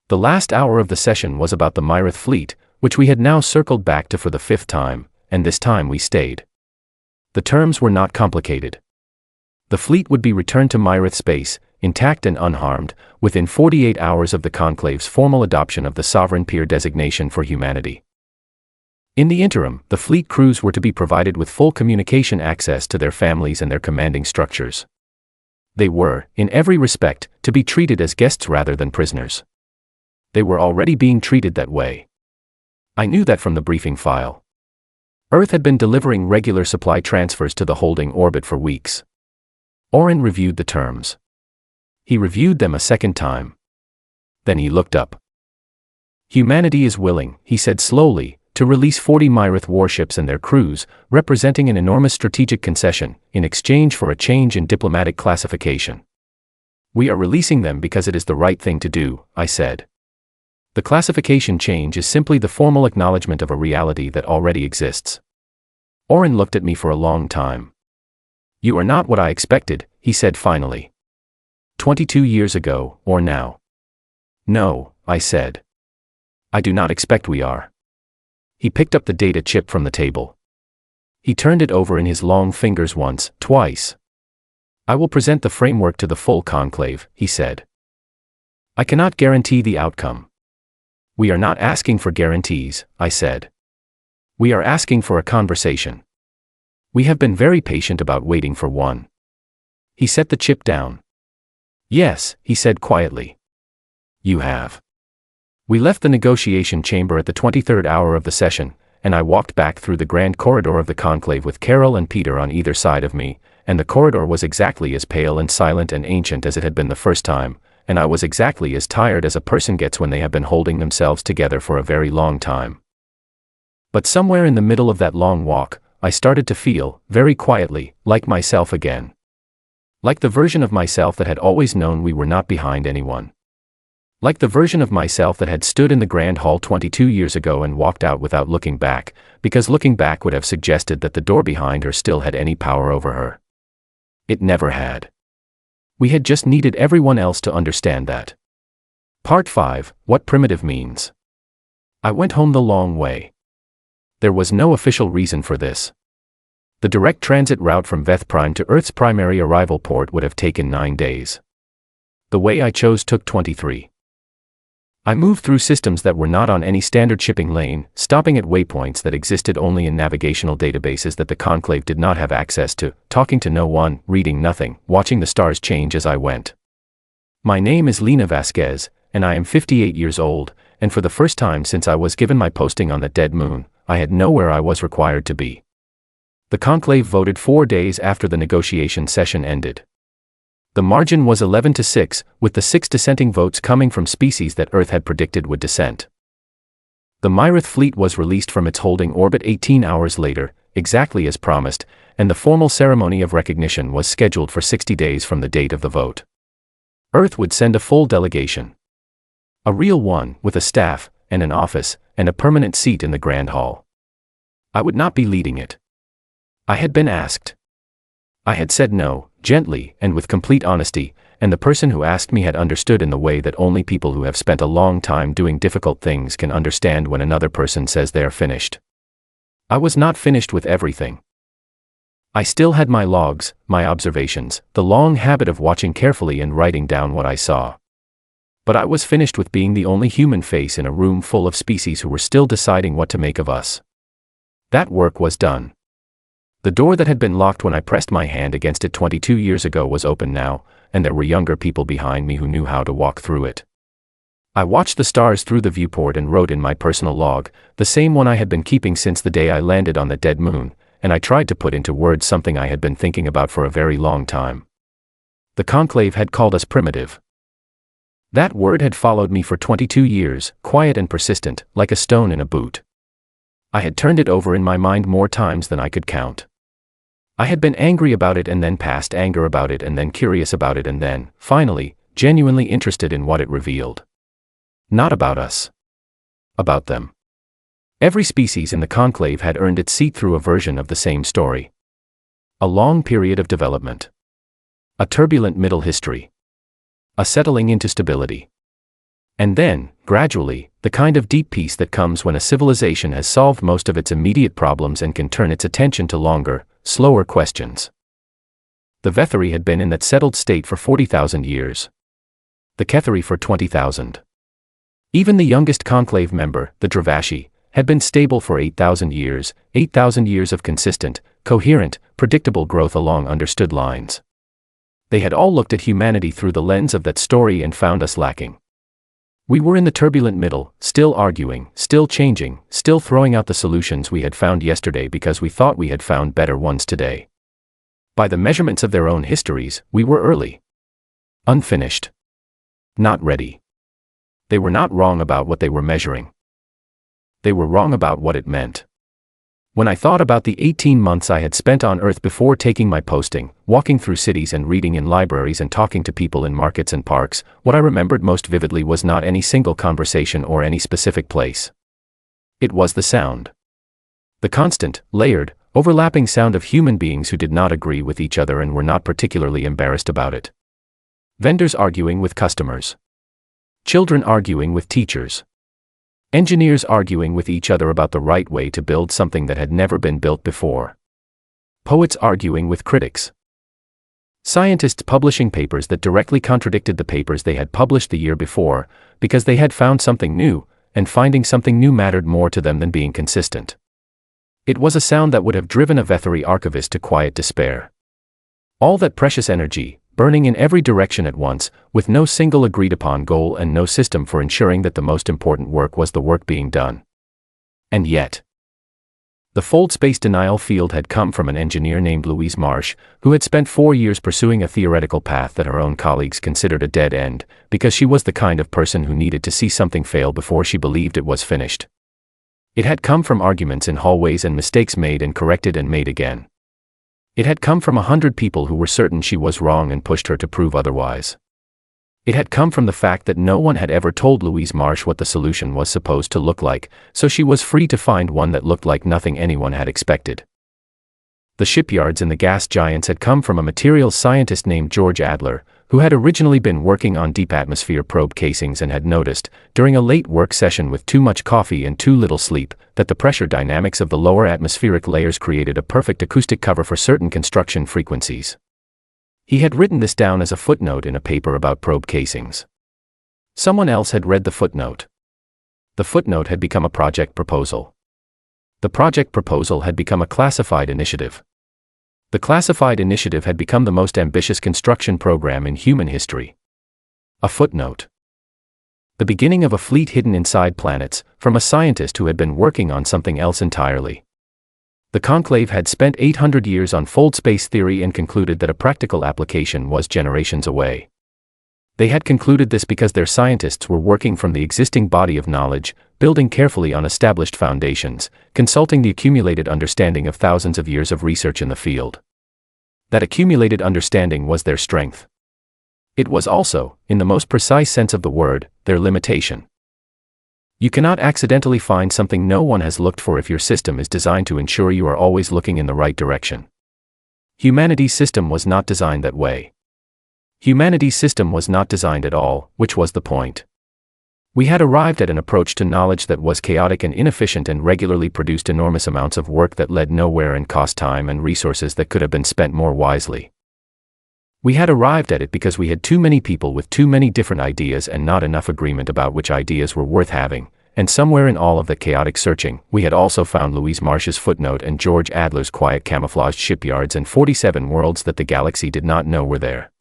The last hour of the session was about the Myrith fleet, which we had now circled back to for the 5th time, and this time we stayed. The terms were not complicated. The fleet would be returned to Myrith space, intact and unharmed, within 48 hours of the conclave's formal adoption of the sovereign peer designation for humanity. In the interim, the fleet crews were to be provided with full communication access to their families and their commanding structures. They were, in every respect, to be treated as guests rather than prisoners. They were already being treated that way. I knew that from the briefing file. Earth had been delivering regular supply transfers to the holding orbit for weeks. Oren reviewed the terms. He reviewed them a second time. Then he looked up. Humanity is willing, he said slowly, to release 40 Myrith warships and their crews, representing an enormous strategic concession, in exchange for a change in diplomatic classification. We are releasing them because it is the right thing to do, I said. The classification change is simply the formal acknowledgement of a reality that already exists. Oren looked at me for a long time. You are not what I expected, he said finally. 22 years ago, or now? No, I said. I do not expect we are. He picked up the data chip from the table. He turned it over in his long fingers once, twice. I will present the framework to the full conclave, he said. I cannot guarantee the outcome. We are not asking for guarantees, I said. We are asking for a conversation. We have been very patient about waiting for one. He set the chip down. Yes, he said quietly. You have. We left the negotiation chamber at the 23rd hour of the session, and I walked back through the grand corridor of the conclave with Carol and Peter on either side of me, and the corridor was exactly as pale and silent and ancient as it had been the first time, and I was exactly as tired as a person gets when they have been holding themselves together for a very long time. But somewhere in the middle of that long walk, I started to feel, very quietly, like myself again. Like the version of myself that had always known we were not behind anyone. Like the version of myself that had stood in the Grand Hall 22 years ago and walked out without looking back, because looking back would have suggested that the door behind her still had any power over her. It never had. We had just needed everyone else to understand that. Part 5, What Primitive Means. I went home the long way. There was no official reason for this. The direct transit route from Veth Prime to Earth's primary arrival port would have taken 9 days. The way I chose took 23. I moved through systems that were not on any standard shipping lane, stopping at waypoints that existed only in navigational databases that the conclave did not have access to, talking to no one, reading nothing, watching the stars change as I went. My name is Lena Vasquez, and I am 58 years old, and for the first time since I was given my posting on the dead moon, I had nowhere I was required to be. The conclave voted 4 days after the negotiation session ended. The margin was 11-6, with the 6 dissenting votes coming from species that Earth had predicted would dissent. The Myrith fleet was released from its holding orbit 18 hours later, exactly as promised, and the formal ceremony of recognition was scheduled for 60 days from the date of the vote. Earth would send a full delegation. A real one, with a staff, and an office, and a permanent seat in the Grand Hall. I would not be leading it. I had been asked. I had said no, gently and with complete honesty, and the person who asked me had understood in the way that only people who have spent a long time doing difficult things can understand when another person says they are finished. I was not finished with everything. I still had my logs, my observations, the long habit of watching carefully and writing down what I saw. But I was finished with being the only human face in a room full of species who were still deciding what to make of us. That work was done. The door that had been locked when I pressed my hand against it 22 years ago was open now, and there were younger people behind me who knew how to walk through it. I watched the stars through the viewport and wrote in my personal log, the same one I had been keeping since the day I landed on the dead moon, and I tried to put into words something I had been thinking about for a very long time. The conclave had called us primitive. That word had followed me for 22 years, quiet and persistent, like a stone in a boot. I had turned it over in my mind more times than I could count. I had been angry about it and then past anger about it and then curious about it and then, finally, genuinely interested in what it revealed. Not about us. About them. Every species in the conclave had earned its seat through a version of the same story. A long period of development. A turbulent middle history. A settling into stability. And then, gradually, the kind of deep peace that comes when a civilization has solved most of its immediate problems and can turn its attention to longer, slower questions. The Vetheri had been in that settled state for 40,000 years. The Ketheri for 20,000. Even the youngest conclave member, the Dravashi, had been stable for 8,000 years of consistent, coherent, predictable growth along understood lines. They had all looked at humanity through the lens of that story and found us lacking. We were in the turbulent middle, still arguing, still changing, still throwing out the solutions we had found yesterday because we thought we had found better ones today. By the measurements of their own histories, we were early. Unfinished. Not ready. They were not wrong about what they were measuring. They were wrong about what it meant. When I thought about the 18 months I had spent on Earth before taking my posting, walking through cities and reading in libraries and talking to people in markets and parks, what I remembered most vividly was not any single conversation or any specific place. It was the sound. The constant, layered, overlapping sound of human beings who did not agree with each other and were not particularly embarrassed about it. Vendors arguing with customers. Children arguing with teachers. Engineers arguing with each other about the right way to build something that had never been built before. Poets arguing with critics. Scientists publishing papers that directly contradicted the papers they had published the year before, because they had found something new, and finding something new mattered more to them than being consistent. It was a sound that would have driven a Vetheri archivist to quiet despair. All that precious energy, burning in every direction at once, with no single agreed-upon goal and no system for ensuring that the most important work was the work being done. And yet, the fold space denial field had come from an engineer named Louise Marsh, who had spent 4 years pursuing a theoretical path that her own colleagues considered a dead end, because she was the kind of person who needed to see something fail before she believed it was finished. It had come from arguments in hallways and mistakes made and corrected and made again. It had come from 100 people who were certain she was wrong and pushed her to prove otherwise. It had come from the fact that no one had ever told Louise Marsh what the solution was supposed to look like, so she was free to find one that looked like nothing anyone had expected. The shipyards and the gas giants had come from a materials scientist named George Adler, who had originally been working on deep atmosphere probe casings and had noticed, during a late work session with too much coffee and too little sleep, that the pressure dynamics of the lower atmospheric layers created a perfect acoustic cover for certain construction frequencies. He had written this down as a footnote in a paper about probe casings. Someone else had read the footnote. The footnote had become a project proposal. The project proposal had become a classified initiative. The classified initiative had become the most ambitious construction program in human history. A footnote. The beginning of a fleet hidden inside planets, from a scientist who had been working on something else entirely. The conclave had spent 800 years on fold space theory and concluded that a practical application was generations away. They had concluded this because their scientists were working from the existing body of knowledge, building carefully on established foundations, consulting the accumulated understanding of thousands of years of research in the field. That accumulated understanding was their strength. It was also, in the most precise sense of the word, their limitation. You cannot accidentally find something no one has looked for if your system is designed to ensure you are always looking in the right direction. Humanity's system was not designed that way. Humanity's system was not designed at all, which was the point. We had arrived at an approach to knowledge that was chaotic and inefficient and regularly produced enormous amounts of work that led nowhere and cost time and resources that could have been spent more wisely. We had arrived at it because we had too many people with too many different ideas and not enough agreement about which ideas were worth having, and somewhere in all of that chaotic searching, we had also found Louise Marsh's footnote and George Adler's quiet camouflaged shipyards and 47 worlds that the galaxy did not know were there.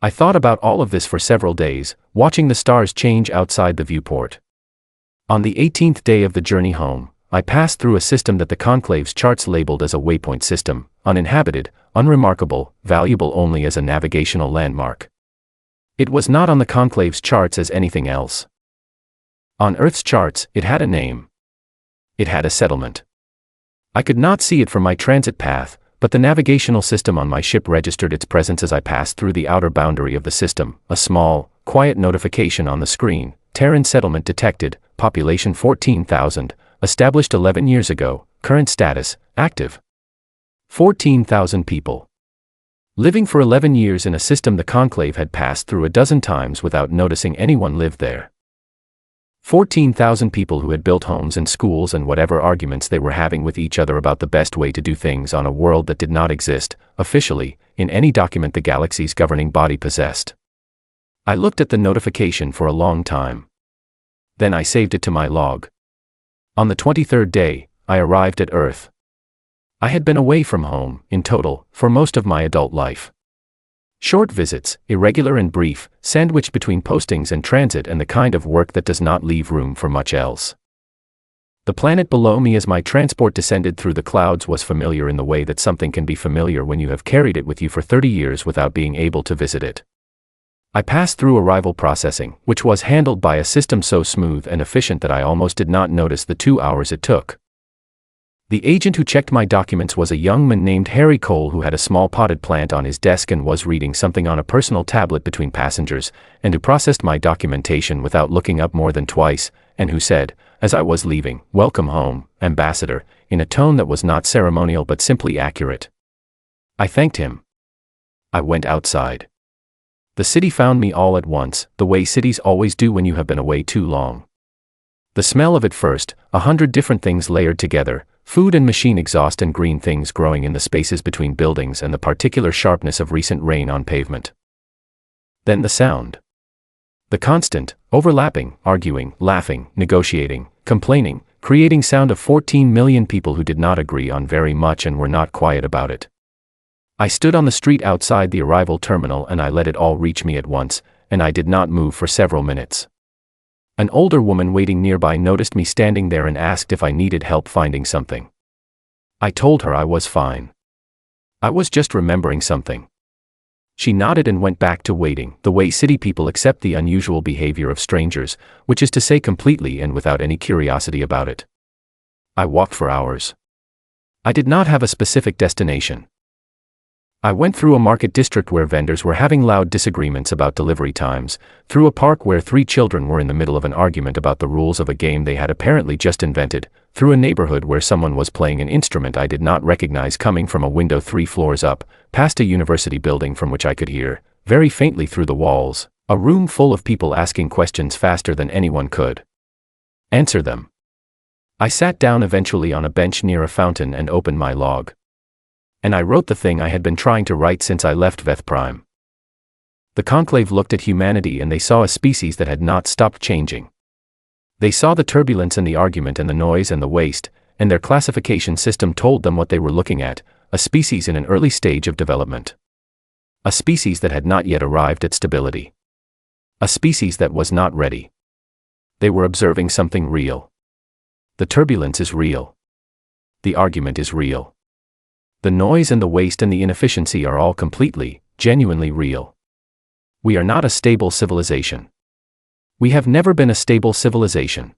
I thought about all of this for several days, watching the stars change outside the viewport. On the 18th day of the journey home, I passed through a system that the conclave's charts labeled as a waypoint system, uninhabited, unremarkable, valuable only as a navigational landmark. It was not on the conclave's charts as anything else. On Earth's charts, it had a name. It had a settlement. I could not see it from my transit path, but the navigational system on my ship registered its presence as I passed through the outer boundary of the system, a small, quiet notification on the screen: Terran settlement detected, population 14,000, established 11 years ago, current status, active. 14,000 people. Living for 11 years in a system the conclave had passed through a dozen times without noticing anyone lived there. 14,000 people who had built homes and schools and whatever arguments they were having with each other about the best way to do things on a world that did not exist, officially, in any document the galaxy's governing body possessed. I looked at the notification for a long time. Then I saved it to my log. On the 23rd day, I arrived at Earth. I had been away from home, in total, for most of my adult life. Short visits, irregular and brief, sandwiched between postings and transit, and the kind of work that does not leave room for much else. The planet below me as my transport descended through the clouds was familiar in the way that something can be familiar when you have carried it with you for 30 years without being able to visit it. I passed through arrival processing, which was handled by a system so smooth and efficient that I almost did not notice the 2 hours it took. The agent who checked my documents was a young man named Harry Cole who had a small potted plant on his desk and was reading something on a personal tablet between passengers, and who processed my documentation without looking up more than twice, and who said, as I was leaving, "Welcome home, Ambassador," in a tone that was not ceremonial but simply accurate. I thanked him. I went outside. The city found me all at once, the way cities always do when you have been away too long. The smell of it first, 100 different things layered together, food and machine exhaust and green things growing in the spaces between buildings and the particular sharpness of recent rain on pavement. Then the sound. The constant, overlapping, arguing, laughing, negotiating, complaining, creating sound of 14 million people who did not agree on very much and were not quiet about it. I stood on the street outside the arrival terminal and I let it all reach me at once, and I did not move for several minutes. An older woman waiting nearby noticed me standing there and asked if I needed help finding something. I told her I was fine. I was just remembering something. She nodded and went back to waiting, the way city people accept the unusual behavior of strangers, which is to say completely and without any curiosity about it. I walked for hours. I did not have a specific destination. I went through a market district where vendors were having loud disagreements about delivery times, through a park where 3 children were in the middle of an argument about the rules of a game they had apparently just invented, through a neighborhood where someone was playing an instrument I did not recognize coming from a window 3 floors up, past a university building from which I could hear, very faintly through the walls, a room full of people asking questions faster than anyone could answer them. I sat down eventually on a bench near a fountain and opened my log. And I wrote the thing I had been trying to write since I left Veth Prime. The conclave looked at humanity and they saw a species that had not stopped changing. They saw the turbulence and the argument and the noise and the waste, and their classification system told them what they were looking at, a species in an early stage of development. A species that had not yet arrived at stability. A species that was not ready. They were observing something real. The turbulence is real. The argument is real. The noise and the waste and the inefficiency are all completely, genuinely real. We are not a stable civilization. We have never been a stable civilization.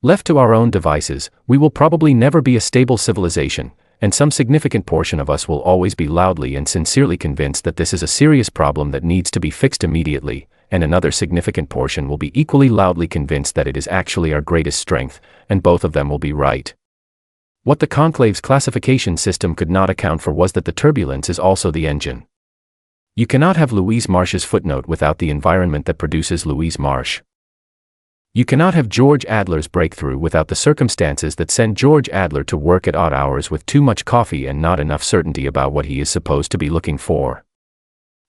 Left to our own devices, we will probably never be a stable civilization, and some significant portion of us will always be loudly and sincerely convinced that this is a serious problem that needs to be fixed immediately, and another significant portion will be equally loudly convinced that it is actually our greatest strength, and both of them will be right. What the conclave's classification system could not account for was that the turbulence is also the engine. You cannot have Louise Marsh's footnote without the environment that produces Louise Marsh. You cannot have George Adler's breakthrough without the circumstances that send George Adler to work at odd hours with too much coffee and not enough certainty about what he is supposed to be looking for.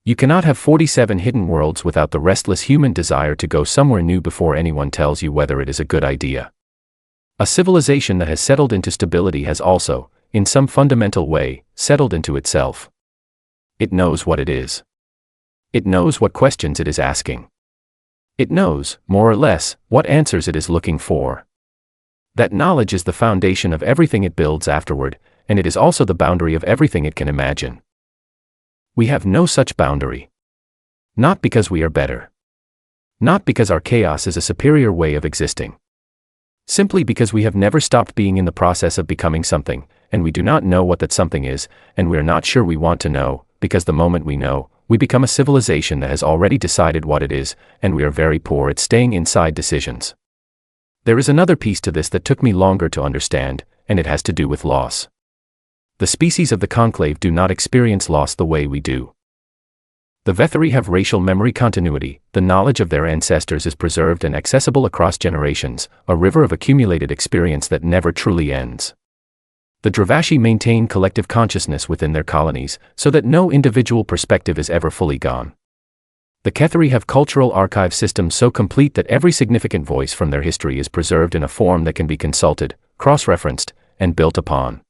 You cannot have 47 hidden worlds without the restless human desire to go somewhere new before anyone tells you whether it is a good idea. A civilization that has settled into stability has also, in some fundamental way, settled into itself. It knows what it is. It knows what questions it is asking. It knows, more or less, what answers it is looking for. That knowledge is the foundation of everything it builds afterward, and it is also the boundary of everything it can imagine. We have no such boundary. Not because we are better. Not because our chaos is a superior way of existing. Simply because we have never stopped being in the process of becoming something, and we do not know what that something is, and we are not sure we want to know, because the moment we know, we become a civilization that has already decided what it is, and we are very poor at staying inside decisions. There is another piece to this that took me longer to understand, and it has to do with loss. The species of the conclave do not experience loss the way we do. The Vethari have racial memory continuity, the knowledge of their ancestors is preserved and accessible across generations, a river of accumulated experience that never truly ends. The Dravashi maintain collective consciousness within their colonies, so that no individual perspective is ever fully gone. The Kethari have cultural archive systems so complete that every significant voice from their history is preserved in a form that can be consulted, cross-referenced, and built upon.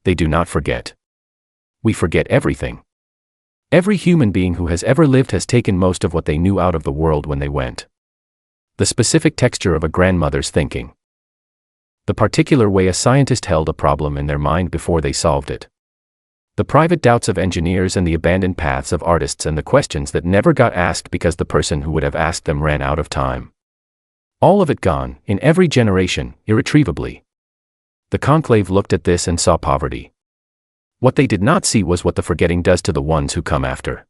They do not forget. We forget everything. Every human being who has ever lived has taken most of what they knew out of the world when they went. The specific texture of a grandmother's thinking. The particular way a scientist held a problem in their mind before they solved it. The private doubts of engineers and the abandoned paths of artists and the questions that never got asked because the person who would have asked them ran out of time. All of it gone, in every generation, irretrievably. The conclave looked at this and saw poverty. What they did not see was what the forgetting does to the ones who come after.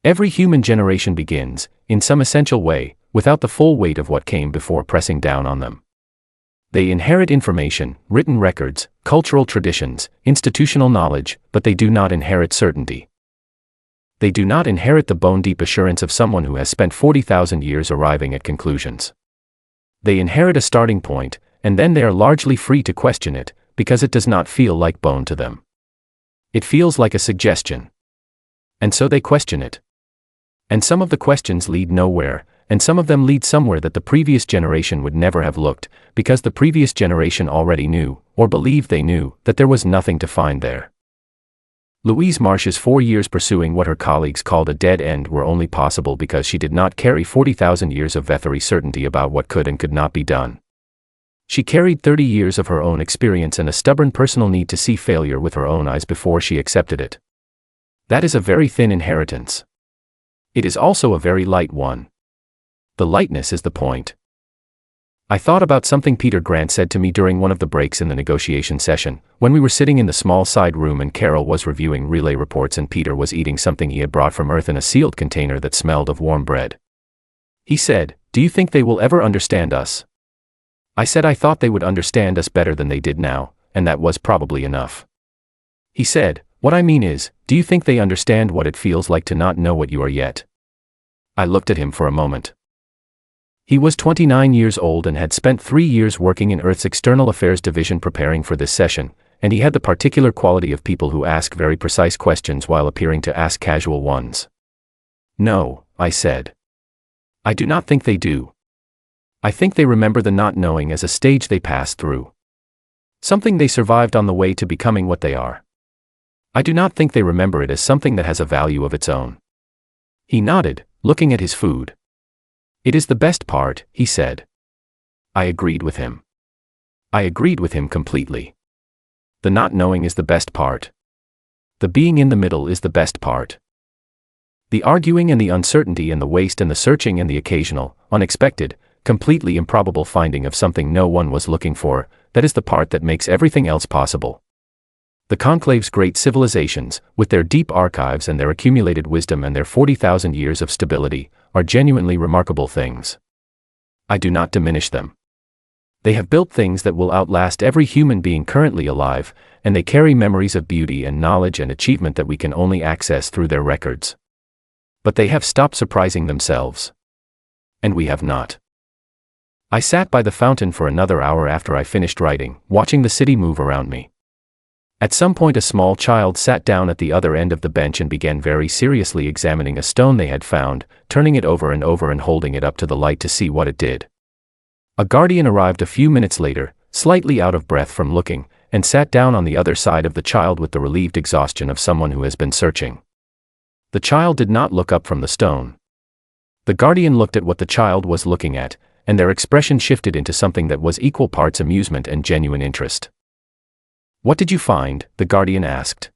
Every human generation begins, in some essential way, without the full weight of what came before pressing down on them. They inherit information, written records, cultural traditions, institutional knowledge, but they do not inherit certainty. They do not inherit the bone-deep assurance of someone who has spent 40,000 years arriving at conclusions. They inherit a starting point, and then they are largely free to question it, because it does not feel like bone to them. It feels like a suggestion. And so they question it. And some of the questions lead nowhere, and some of them lead somewhere that the previous generation would never have looked, because the previous generation already knew, or believed they knew, that there was nothing to find there. Louise Marsh's 4 years pursuing what her colleagues called a dead end were only possible because she did not carry 40,000 years of Vethari certainty about what could and could not be done. She carried 30 years of her own experience and a stubborn personal need to see failure with her own eyes before she accepted it. That is a very thin inheritance. It is also a very light one. The lightness is the point. I thought about something Peter Grant said to me during one of the breaks in the negotiation session, when we were sitting in the small side room and Carol was reviewing relay reports and Peter was eating something he had brought from Earth in a sealed container that smelled of warm bread. He said, "Do you think they will ever understand us?" I said I thought they would understand us better than they did now, and that was probably enough. He said, "What I mean is, do you think they understand what it feels like to not know what you are yet?" I looked at him for a moment. He was 29 years old and had spent 3 years working in Earth's External Affairs Division preparing for this session, and he had the particular quality of people who ask very precise questions while appearing to ask casual ones. "No," I said. "I do not think they do. I think they remember the not knowing as a stage they passed through. Something they survived on the way to becoming what they are. I do not think they remember it as something that has a value of its own." He nodded, looking at his food. "It is the best part," he said. I agreed with him. I agreed with him completely. The not knowing is the best part. The being in the middle is the best part. The arguing and the uncertainty and the waste and the searching and the occasional, unexpected, completely improbable finding of something no one was looking for, that is the part that makes everything else possible. The Conclave's great civilizations, with their deep archives and their accumulated wisdom and their 40,000 years of stability, are genuinely remarkable things. I do not diminish them. They have built things that will outlast every human being currently alive, and they carry memories of beauty and knowledge and achievement that we can only access through their records. But they have stopped surprising themselves. And we have not. I sat by the fountain for another hour after I finished writing, watching the city move around me. At some point a small child sat down at the other end of the bench and began very seriously examining a stone they had found, turning it over and holding it up to the light to see what it did. A guardian arrived a few minutes later, slightly out of breath from looking, and sat down on the other side of the child with the relieved exhaustion of someone who has been searching. The child did not look up from the stone. The guardian looked at what the child was looking at, and their expression shifted into something that was equal parts amusement and genuine interest. "What did you find?" the guardian asked.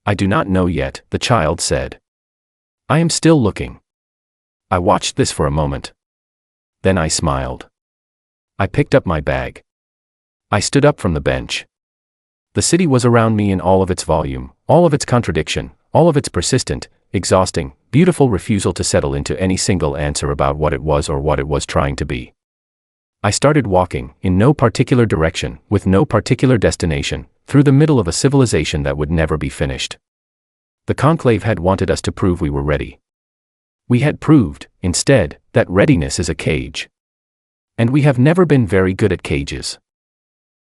"I do not know yet," the child said. "I am still looking." I watched this for a moment. Then I smiled. I picked up my bag. I stood up from the bench. The city was around me in all of its volume, all of its contradiction, all of its persistent, exhausting, beautiful refusal to settle into any single answer about what it was or what it was trying to be. I started walking, in no particular direction, with no particular destination, through the middle of a civilization that would never be finished. The Conclave had wanted us to prove we were ready. We had proved, instead, that readiness is a cage. And we have never been very good at cages.